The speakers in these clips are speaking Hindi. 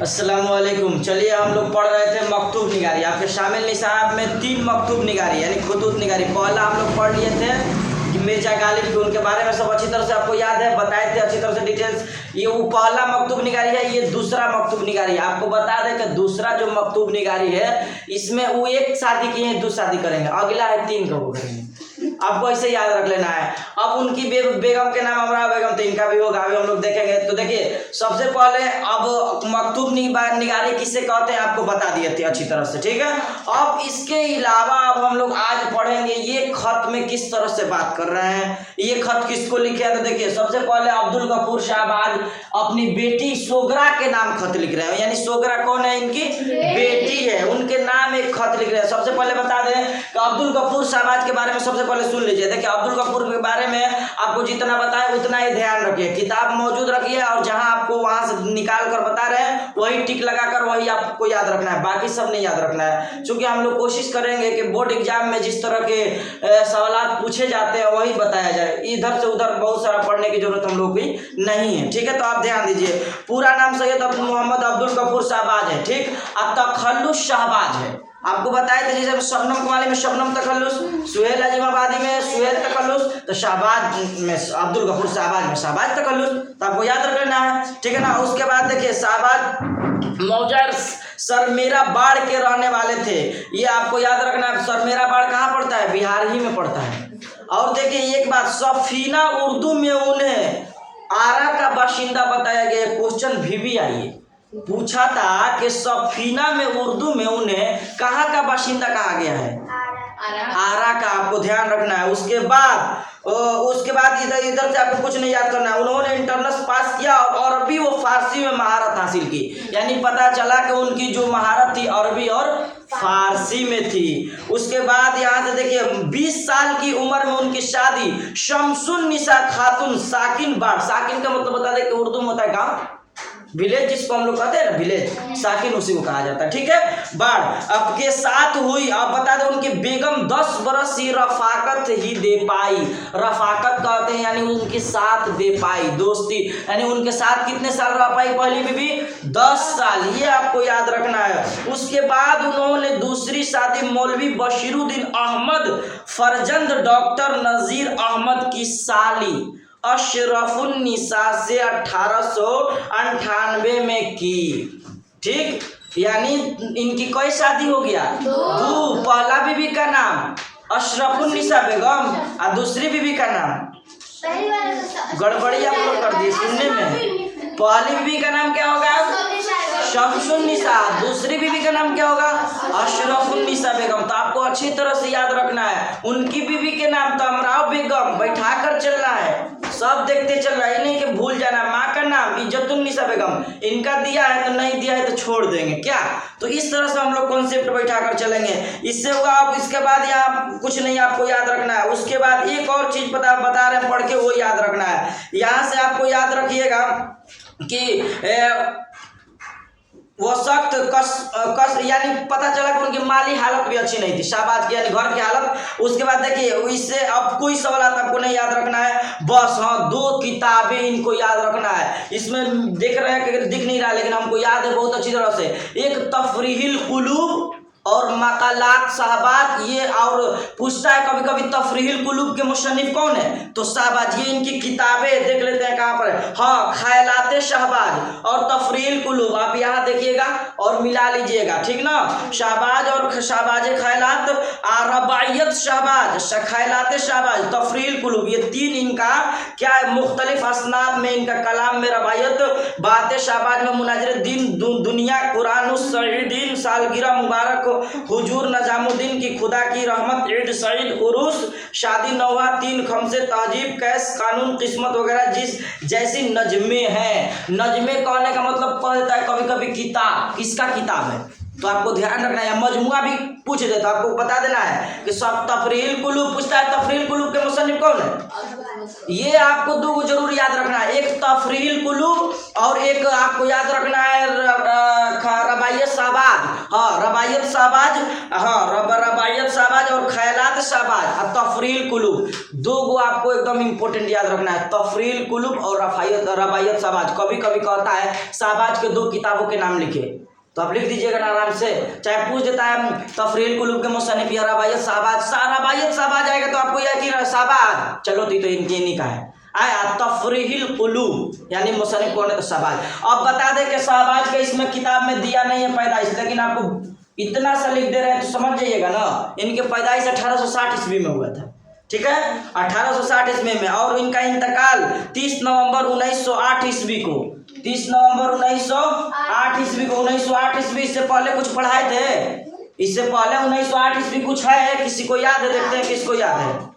अस्सलामुअलैकुम। चलिए हम लोग पढ़ रहे थे मकतूब निगारी। आपके शामिल निसाब में 3 मकतूब निगारी यानी खुतूत निगारी। पहला हम लोग पढ़ लिए थे कि मिर्जा गालिब के, उनके बारे में सब अच्छी तरह से आपको याद है, बताए थे अच्छी तरह से डिटेल्स। ये वो पहला मकतूब निगारी है, ये दूसरा मकतूब निगारी है। आपको बता दें कि दूसरा जो मकतूब निगारी है इसमें वो 1 शादी किए हैं, 2 शादी करेंगे, अगला है 3 कबूल करेंगे। आपको ऐसे याद रख लेना है। अब उनकी बेगम के नाम अमरा बेगम थे, इनका भी होगा, अभी हम लोग देखेंगे। तो देखिए सबसे पहले अब मकतूब निगारी किसे कहते हैं आपको बता दिए थे अच्छी तरह से, ठीक है। अब इसके अलावा अब हम लोग आज पढ़ेंगे ये खत में किस तरह से बात कर रहे हैं, ये खत किसको लिखे हैं। तो देखिए सबसे पहले अब्दुल गफूर शाहबाज अपनी बेटी सोगरा के नाम खत लिख रहे हैं, यानी सोगरा कौन है, इनकी बेटी है, उनके नाम एक खत लिख रहे हैं। सबसे पहले बता दें कि अब्दुल गफूर शाहबाज के बारे में सबसे पहले सुन लीजिए। देखिए अब्दुल गफूर के बारे में आपको जितना बताए उतना ही ध्यान रखिए, किताब मौजूद रखिए और जहां आपको वहां से निकाल कर बता रहे हैं वही टिक लगाकर वही आपको याद रखना है, बाकी सब नहीं याद रखना है। क्योंकि हम लोग कोशिश करेंगे कि बोर्ड एग्जाम में जिस तरह के सवाल पूछे जाते हैं वही बताया जाए, इधर से उधर बहुत सारा पढ़ने की जरूरत हम लोग की नहीं है, ठीक है। तो आप ध्यान दीजिए, पूरा नाम सैयद मोहम्मद अब्दुल गफूर शाहबाज है, ठीक। और तखल्लुस शाहबाज है, आपको बताए थे जैसे शबनम कुमारी में शबनम तखल्लुस, सुहेल अजीमाबादी में सुहेल तखल्लुस, तो शाहबाज में अब्दुल गफूर शाहबाज में शाहबाज तखल्लुस, तो आपको याद रख लेना है, ठीक है ना। उसके बाद देखिए शाहबाज मौजा सरमेरा बाढ़ के रहने वाले थे, ये आपको याद रखना है। सरमेरा बाढ़ कहाँ पड़ता है, बिहार ही में पड़ता है। और देखिए एक बात, सफीना उर्दू में उन्हें आरा का बाशिंदा बताया गया। क्वेश्चन भी आइए पूछा था कि सफीना में उर्दू में उन्हें कहाँ का बाशिंदा कहा गया है, आरा का, आपको ध्यान रखना है। उसके बाद इधर से आपको कुछ नहीं याद करना है। उन्होंने इंटरनेट पास किया और अरबी व फारसी में महारत हासिल की, यानी पता चला कि उनकी जो महारत थी अरबी और फारसी में थी। उसके बाद यहाँ से देखिए 20 साल की उम्र में उनकी शादी शमसुन निसा खातून साकिन बाढ़, साकिन का मतलब बता दें कि उर्दू में होता है गाँव, विलेज जिसको हम लोग कहते हैं ना विलेज, साकिन उसी को कहा जाता है, ठीक है। बाढ़ अब के साथ हुई, अब बता दो उनकी बेगम 10 बरस ही रफाकत ही दे पाई। रफाकत कहते हैं यानी उनके साथ दे पाई, दोस्ती, यानी उनके साथ कितने साल रह पाई पहली बीबी, 10 साल, ये आपको याद रखना है। उसके बाद उन्होंने दूसरी शादी मौलवी बशीरुद्दीन अहमद फरजंद डॉक्टर नजीर अहमद की साली अशरफुन्निसा से 1898 में की, ठीक। यानी इनकी कोई शादी हो गया, 2। पहला बीबी का नाम अशरफुन्निसा बेगम और दूसरी बीबी का नाम, गड़बड़ी आप लोग कर दिए सुनने में। पहली बीबी का नाम क्या होगा, शमसुन्निसा, दूसरी बीबी का नाम क्या होगा, अशरफुन्निसा बेगम। तो आपको अच्छी तरह से याद रखना है, उनकी बीबी के नाम तो अमराव बेगम, बैठा कर चलना है, सब देखते चल रहा है, नहीं कि भूल जाना। माँ का नाम इज्जतुन्निसा बेगम, इनका दिया है तो नहीं दिया है तो छोड़ देंगे क्या। तो इस तरह से हम लोग कॉन्सेप्ट बैठा कर चलेंगे, इससे होगा। अब इसके बाद यहाँ कुछ नहीं आपको याद रखना है। उसके बाद एक और चीज बता रहे हैं, पढ़ के वो याद रखना है। यहाँ से आपको याद रखिएगा कि वो सख्त कस यानी पता चला कि उनकी माली हालत भी अच्छी नहीं थी शाहबाज की, यानी घर की हालत। उसके बाद देखिए इससे अब कोई सवाल आपको नहीं याद रखना है, बस हाँ 2 किताबें इनको याद रखना है। इसमें देख रहे हैं कि दिख नहीं रहा लेकिन हमको याद है बहुत अच्छी तरह से। एक तफरीहिल कुलूब और मकालात शाहबाज, ये और पूछता है कभी कभी तफरीहिल कुलूब के मुसन्निफ कौन है, तो शाहबाज, ये इनकी किताबें देख लेते हैं कहाँ पर है। हाँ, ख्यालात शाहबाज और तफरीहिल कुलूब, आप यहाँ देखिएगा और मिला लीजिएगा, ठीक ना। शाहबाज और शाहबाज ख्यालात, रबायत शाहबाज, ख्यालात शाहबाज, तफरीहिल कुलूब, ये 3 इनका क्या है, मुख्तलिफ असनाद में इनका कलाम में रबायत, बात शाहबाज में मुनाजर दिन दुनिया, कुरान सईदीन, सालगिरह मुबारक, हुजूर नजामुद्दीन की खुदा की रहमत, ईद सईद, उरूस, शादी नौहा, 3 खमसे, तहजीब, कैस, कानून, किस्मत वगैरह जैसी नजमे हैं। नजमे कहने का मतलब कह देता है कभी कभी किताब, किसका किताब है, तो आपको ध्यान रखना है। मजमुआ भी पूछ देता, आपको बता देना है कि सब तफरील कुलूब पूछता है, तफरील कुलूब के मुसन्निफ कौन है, ये आपको 2 जरूर याद रखना है, एक तफरील कुलूब और एक आपको याद रखना है रबायत शहबाज, हाँ रबायत शहबाज, हाँ रबायत शहबाज और ख्यालात शहबाज और तफरील कुलूब। दो गो आपको एकदम इंपॉर्टेंट याद रखना है, तफरील कुलूब और रबायत शहबाज। कभी कभी कहता है शहबाज के 2 किताबों के नाम लिखे, तो आप लिख दीजिएगा ना आराम से। चाहे पूछ देता है तफरील कुलूब के मुसन्निफ या रबायत शहबाज, रबायत शहबाज आएगा तो आपको यह कि शहबाज, चलो तो इनकी इन्हीं का है आया तफरील कुलूब यानी मुसन्निफ कौन है तो शहबाज। अब बता दें कि शहबाज के इसमें किताब में दिया नहीं है पैदाइश, लेकिन आपको इतना सा लिख दे रहे हैं तो समझ जाइएगा ना, इनके पैदाइश 1860 ईस्वी में हुआ था, ठीक है 1860 ईस्वी में, और इनका इंतकाल 30 नवंबर 1908 ईस्वी को, 30 नवंबर 1908 ईस्वी को। 1908 ईस्वी से पहले कुछ पढ़ाए थे, इससे पहले 1908 ईस्वी कुछ है, किसी को याद है? देखते हैं किसको याद है।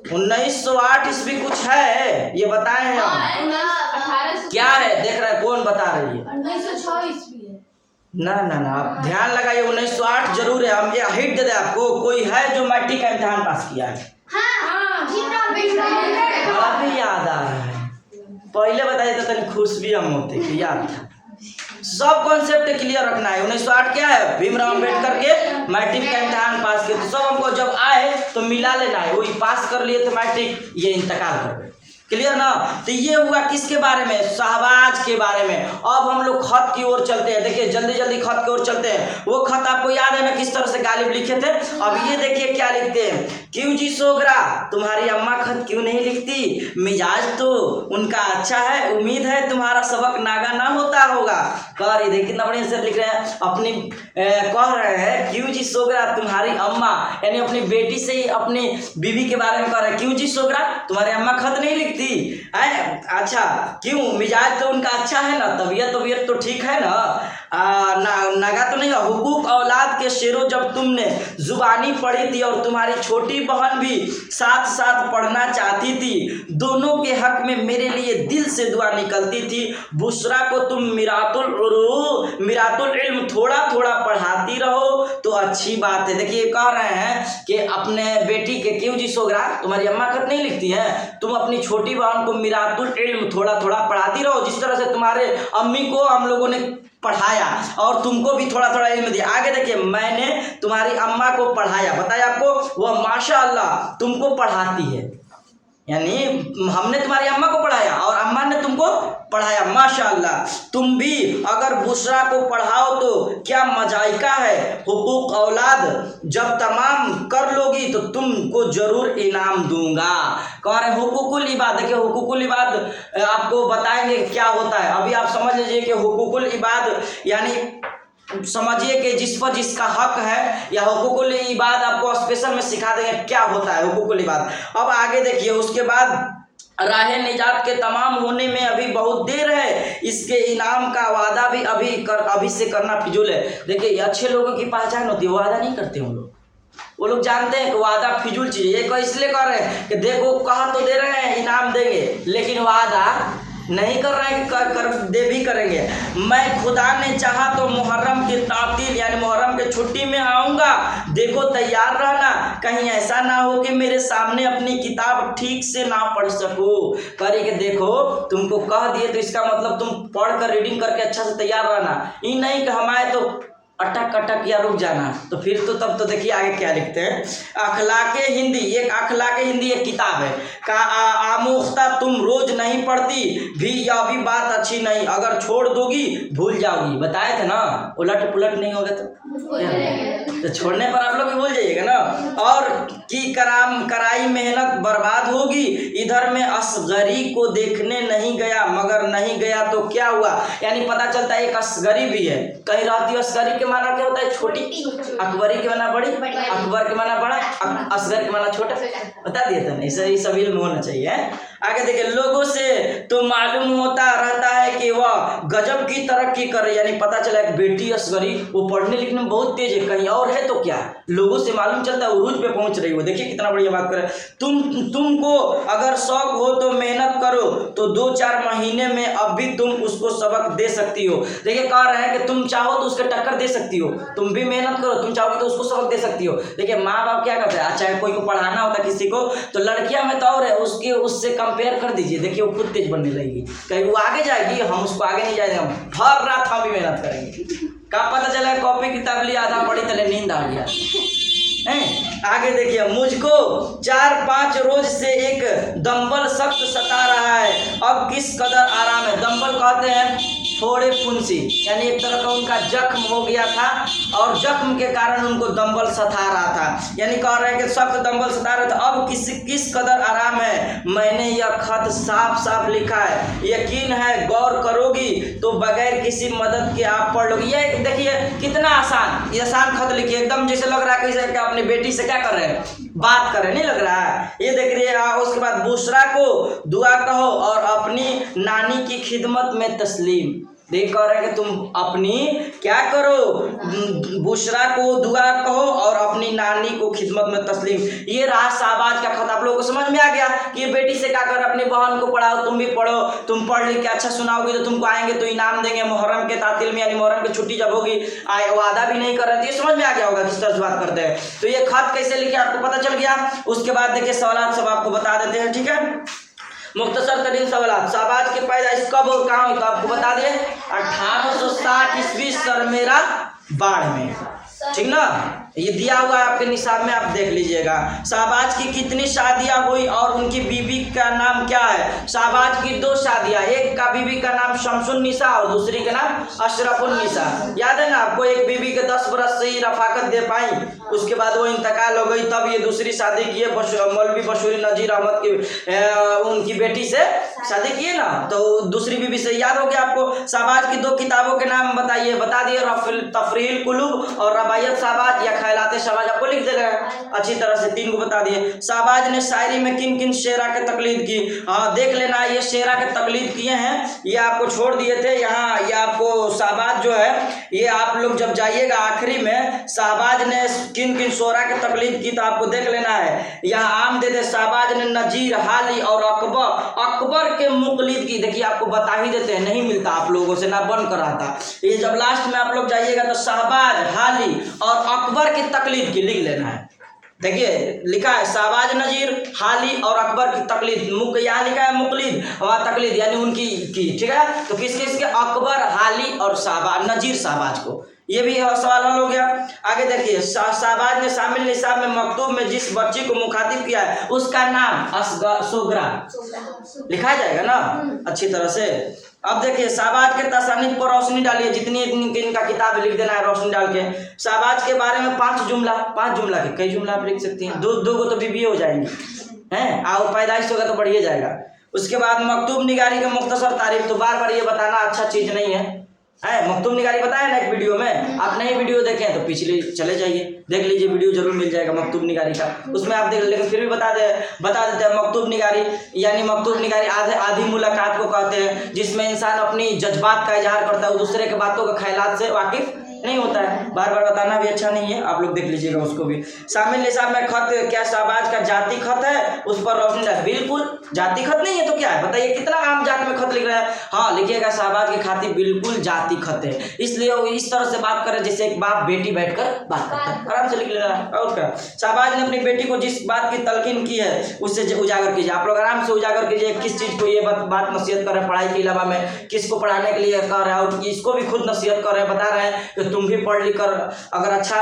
1908 ईस्वी कुछ है, ये बताए हैं हम क्या है, देख रहे हैं कौन बता रही है? 1906 ईस्वी है। ना ना ना, आप ध्यान लगाइए, 1908 जरूर है। हम ये हिट दे दे आपको, कोई है जो मैट्रिक का इम्तिहान पास किया है? अभी याद आ रहा है, पहले बताइए तो तनी खुश भी हम होते कि याद था। सब कॉन्सेप्ट क्लियर रखना है। 1908 क्या है? भीमराव अम्बेडकर के मैट्रिक का इम्तिहान पास किए, तो सब हमको जब आए तो मिला लेना है, वही पास कर लिए थे मैट्रिक, ये इंतकाल कर गए, क्लियर ना। तो ये हुआ किसके बारे में? शहबाज के बारे में। अब हम लोग खत की ओर चलते हैं, देखिए जल्दी जल्दी खत की ओर चलते हैं। वो खत आपको याद है ना किस तरह से गालिब लिखे थे? अब ये देखिए क्या लिखते हैं, क्यों जी सोगरा तुम्हारी अम्मा खत क्यों नहीं लिखती? मिजाज तो उनका अच्छा है, उम्मीद है तुम्हारा सबक नागा ना होता होगा। कह रही देखिए कितना बढ़िया से लिख रहे हैं, अपनी कह रहे हैं क्यों जी सोगरा तुम्हारी अम्मा, यानी अपनी बेटी से ही अपनी बीवी के बारे में कह रहे हैं, क्यों जी सोगरा तुम्हारी अम्मा खत नहीं लिखती है? अच्छा क्यों, मिजाज तो उनका अच्छा है ना, तबीयत तो ठीक है ना, नागा तो नहीं है। हुकूक औलाद के शेरों जब तुमने जुबानी पढ़ी थी और तुम्हारी छोटी बहन भी साथ साथ पढ़ना चाहती थी, दोनों के हक में मेरे लिए दिल से दुआ निकलती थी। बुशरा को तुम मिरातुल इल्म थोड़ा थोड़ा पढ़ाती रहो तो अच्छी बात है। देखिए कह रहे हैं कि अपने बेटी के, क्यों जी सोगरा तुम्हारी अम्मा खत नहीं लिखती है, तुम अपनी छोटी बहन को मिरातुल इल्म थोड़ा थोड़ा पढ़ाती रहो, जिस तरह से तुम्हारे अम्मी को हम लोगों ने पढ़ाया और तुमको भी थोड़ा थोड़ा इल्म दिया। आगे देखिए, मैंने तुम्हारी अम्मा को पढ़ाया, बताया आपको, वह माशाअल्लाह तुमको पढ़ाती है, यानी हमने तुम्हारी अम्मा को पढ़ाया और अम्मा ने तुमको पढ़ाया माशाअल्लाह। तुम भी अगर बुशरा को पढ़ाओ तो क्या मजाइका है। हुकूक औलाद जब तमाम कर लोगी तो तुमको जरूर इनाम दूंगा। कह रहे हुकूकुल इबाद, देखिए हुकूकुल इबाद आपको बताएंगे क्या होता है। अभी आप समझ लीजिए कि हुकूकुल इबाद यानी समझिए कि जिस पर जिसका हक है, या हुकूकुल इबाद आपको स्पेशल में सिखा देंगे क्या होता है हुकूकुल इबाद। अब आगे देखिए, उसके बाद राह निजात के तमाम होने में अभी बहुत देर है, इसके इनाम का वादा भी अभी से करना फिजूल है। देखिए अच्छे लोगों की पहचान होती है, वादा नहीं करते हम लोग, वो लोग जानते हैं कि वादा फिजूल चीज है। ये इसलिए कर रहे हैं कि देखो कहा तो दे रहे हैं इनाम देंगे, लेकिन वादा नहीं कर रहे हैं, कर दे भी करेंगे। मैं खुदा ने चाहा तो मुहर्रम की तातील यानी मुहर्रम के छुट्टी में आऊँगा, देखो तैयार रहना, कहीं ऐसा ना हो कि मेरे सामने अपनी किताब ठीक से ना पढ़ सको। करे कि देखो तुमको कह दिए तो इसका मतलब तुम पढ़ कर रीडिंग करके अच्छा से तैयार रहना, ये नहीं कि हम आए तो अटक अटक या रुक जाना। तो फिर तो तब तो देखिए आगे क्या लिखते हैं, अखलाके हिंदी, एक अखलाके हिंदी एक किताब है का आमुख्ता तुम रोज नहीं पढ़ती भी, यह भी बात अच्छी नहीं, अगर छोड़ दोगी भूल जाओगी। बताए थे ना, उलट पुलट नहीं होगा तो छोड़ने पर आप लोग भी भूल जाइएगा ना। और की कराई मेहनत बर्बाद होगी। इधर में असगरी को देखने नहीं गया, मगर नहीं गया तो क्या हुआ, यानी पता चलता है एक असगरी भी है। कहीं रहती असगरी के माना क्या होता है, छोटी, अकबरी के माना बड़ी, अकबर के माना बड़ा, असगर के माना छोटा, बता दिया था। ऐसा सभी में होना चाहिए। आगे देखिए, लोगों से तो मालूम होता रहता है कि वह गजब की तरक्की कर रही, यानी पता चला एक बेटी असगरी वो पढ़ने लिखने में बहुत तेज है, कहीं और है तो क्या, लोगों से मालूम चलता है उरूज पे पहुंच रही हो। देखिए कितना बढ़िया बात करे। तुमको अगर शौक हो तो मेहनत करो, तो 2-4 महीने में अब भी तुम उसको सबक दे सकती हो। देखिए कह रहे हैं कि तुम चाहो तो उसके टक्कर दे सकती हो, तुम भी मेहनत करो, तुम चाहोगे तो उसको सबक दे सकती हो। देखिए माँ बाप क्या करते हैं, चाहे कोई को पढ़ाना होता है किसी को, तो लड़कियां में तो और है, उसके उससे कम कंपेयर कर दीजिए, देखिए वो खुद तेज बनने लगेगी। कहीं वो आगे जाएगी, हम उसको आगे नहीं जाएंगे, हर रात हम भी मेहनत करेंगे। कब पता चला कॉपी किताब ली आधा पढ़ी तले नींद आ गया है। आगे देखिए, मुझको 4-5 रोज से एक दंबल सख्त सता रहा है, अब किस कदर आराम है। दंबल कहते हैं थोड़े फुंसी, यानी एक तरह का उनका जख्म हो गया था और जख्म के कारण उनको दंबल सता रहा था, यानी कह रहे हैं कि सख्त दंबल सता रहे थे, अब किस कदर आराम है। मैंने यह खत साफ साफ लिखा है, यकीन है गौर करोगी तो बगैर किसी मदद के आप पढ़ लोगी। ये देखिए कितना आसान, ये आसान खत लिखिए, एकदम जैसे लग रहा है कि अपनी बेटी से क्या कर रहे हैं, बात कर रहे हैं, नहीं लग रहा है। ये देख रही है। उसके बाद बुशरा को दुआ कहो और अपनी नानी की खिदमत में तस्लीम। देख कह रहे हैं कि तुम अपनी क्या करो, बुशरा को दुआ कहो और अपनी नानी को खिदमत में तस्लीम। ये रहा शाहबाज का खत। आप लोगों को समझ में आ गया कि ये बेटी से क्या कर, अपनी बहन को पढ़ाओ, तुम भी पढ़ो, तुम पढ़ लिख के अच्छा सुनाओगी तो तुमको आएंगे तो इनाम देंगे मुहर्रम के तातिल में, यानी मुहर्रम की छुट्टी जब होगी वादा भी नहीं कर रहे थे। ये समझ में आ गया होगा किस तरह से बात करते हैं। तो ये खत कैसे लिखे आपको पता चल गया। उसके बाद देखिए सवालात सब आपको बता देते हैं, ठीक है। मुख्तसर तरीन सवाल, शाहबाज की पैदाइश कब और कहाँ हुई तो आपको बता दें 1860 ईस्वी सरमेरा बाढ़ में, ठीक ना। ये दिया हुआ है आपके निसाब में, आप देख लीजिएगा। शाहबाज की कितनी शादियां हुई और उनकी बीबी का नाम क्या है। शाहबाज की 2 शादियां, एक का बीबी का नाम शमसुन्निसा और दूसरी का नाम अशरफुन्निसा। याद है ना आपको, एक बीबी के 10 बरस से ही रफाकत दे पाई, उसके बाद वो इंतकाल हो गई, तब ये दूसरी शादी की है मौलवी बशूरी नजीर अहमद की उनकी बेटी से शादी की है ना, तो दूसरी बीबी से। याद हो गया आपको। शाहबाज की 2 किताबों के नाम बताइए, बता दिए, तफरील कुलूब और रबायत शाहबाज या खयालात शाहबाज, आपको लिख दे रहे हैं अच्छी तरह से, 3 को बता दिए। शाहबाज ने शायरी में किन किन शेरा के तकलीद की, हाँ देख लेना, ये शेरा के तकलीद किए हैं, ये आपको छोड़ दिए थे यहाँ। ये आपको शाहबाज जो है, ये आप लोग जब जाइएगा आखिरी में, शाहबाज ने किन किन शोरा के तकलीद की तो आपको देख लेना है। यहाँ आम दे दे, शाहबाज ने नजीर, हाली और अकबर के मुकलिद की। देखिए आपको बता ही देते हैं, नहीं मिलता आप लोगों से, ना बन कर आता। ये जब लास्ट में आप लोग जाइएगा तो शाहबाज, हाली और अकबर की तकलीद की लिख लेना है। देखिए लिखा है शाहबाज, नजीर, हाली और अकबर की तकलीद। यहाँ लिखा है मुकलिद, वहाँ तकलीद यानी उनकी की, ठीक है। तो किसके किसके, अकबर, हाली और शाहबाज, नजीर शाहबाज को। ये भी सवाल हल हो गया। आगे देखिए, शाहबाज ने शामिल निसाब में मकतूब में जिस बच्ची को मुखातिब किया है उसका नाम सोगरा लिखा जाएगा ना अच्छी तरह से। अब देखिए, शाहबाज के तसानीफ पर रोशनी डालिए, जितनी इनका किताब लिख देना है रोशनी डाल के। शाहबाज के बारे में 5 जुमला के कई जुमला आप लिख सकती हैं, 2 को तो बीबी हो जाएंगी हैं, और पैदाइश होगा तो बढ़िए जाएगा। उसके बाद मकतूब निगारी का मुख्तसर तारीफ, तो बार बार ये बताना अच्छा चीज नहीं है। मकतूब निगारी बताया ना एक वीडियो में, आप नई वीडियो देखें तो पिछले चले जाइए, देख लीजिए, वीडियो जरूर मिल जाएगा मकतूब निगारी का, उसमें आप देख। लेकिन फिर भी बता देते हैं मकतूब निगारी, यानी मकतूब निगारी आधी मुलाकात को कहते हैं, जिसमें इंसान अपनी जज्बात का इजहार करता है, दूसरे के बातों के ख्यालात से वाकिफ नहीं होता है। बार बार बताना भी अच्छा नहीं है, आप लोग देख लीजिएगा उसको भी। शामिल निसाब में खत क्या शाहबाज का जाति खत है, उस पर रोशनी डाल। बिल्कुल जाति खत नहीं है तो क्या है, बताइए कितना आम जात में खत लिख रहा है। हाँ लिखिएगा, शाहबाज की खातिर बिल्कुल जाति खत है, इसलिए वो इस तरह से बात करे जैसे एक बाप बेटी बैठकर बात करता है, आराम से लिख ले रहा है। और क्या, शाहबाज ने अपनी बेटी को जिस बात की तलकीन की है उससे उजागर कीजिए। आप लोग आराम से उजागर कीजिए, किस चीज़ को ये बात नसीहत कर रहे हैं, पढ़ाई के अलावा में किसको पढ़ाने के लिए कर रहे हैं, और इसको भी खुद नसीहत कर रहे हैं, बता रहे हैं कि तुम भी पढ़ लिख कर अगर अच्छा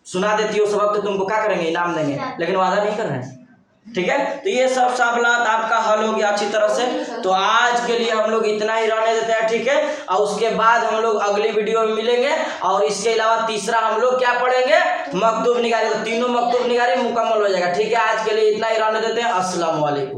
सुना देती हो सबक तो तुमको क्या करेंगे, इनाम देंगे, लेकिन वादा नहीं कर रहे हैं, ठीक है। तो ये सब सवालात आपका हल हो गया अच्छी तरह से। तो आज के लिए हम लोग इतना ही रहने देते हैं, ठीक है। और उसके बाद हम लोग अगली वीडियो में मिलेंगे, और इसके अलावा तीसरा हम लोग क्या पढ़ेंगे, मकतूब निगारी। तो तीनों मकतूब निगारी मुकम्मल हो जाएगा, ठीक है। आज के लिए इतना ही रहने देते हैं। अस्सलाम वालेकुम।